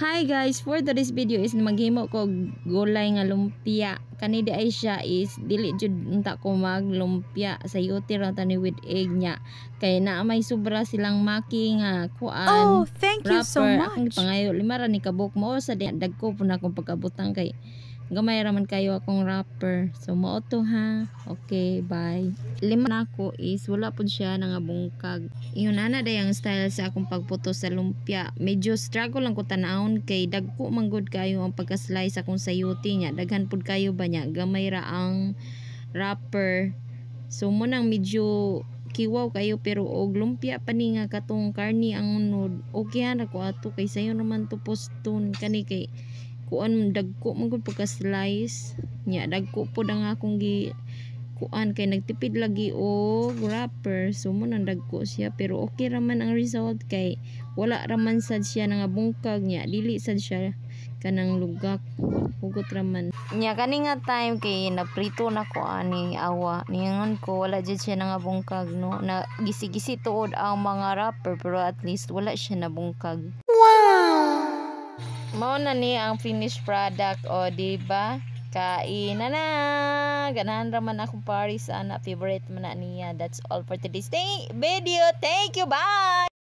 Hi guys, for today's video is maghimo ko gulay nga lumpia. Kani di ay siya is dili jud unta ko maglumpia sa yuti ra tani with egg nya. Kay na may sobra silang maki nga kuan. Oh, thank you so Akong much. pangayo lima ra ni kabuk mo sa dagko pud na akong pagkabutang kay gamay raman kayo akong wrapper. So mao to ha. Okay, bye. Lima na ako is wala pud siya nga bungkag. Iyon ana day ang style sa akong pagputo sa lumpia. Medyo struggle lang ko tanawon kay dagko manggod kayo ang pagka-slice akong sayuti nya. Daghan pud kayo ba nya gamay ra ang wrapper. So mo nang medyo kiwaw kayo pero og lumpia pa ni nga katong karni ang unod. Okay ra ko ato kay sayo naman to poston kani kay kuan dagko man gud pagka slice nya dagko pud ang akong gi kuan kay nagtipid lagi og wrapper so mo nang dagko siya pero okay raman ang result kay wala raman sad siya nga bungkag nya dili sad siya kanang lugak hugot raman nya kani nga time kay naprito na ko ani awa ningon ko wala jud siya nga bungkag no na gisi-gisi tuod ang mga wrapper pero at least wala siya na bungkag. Mao na ni ang finished product o diba kainan na ganahan raman akong Paris ana favorite man na niya. That's all for today's video. Thank you, bye.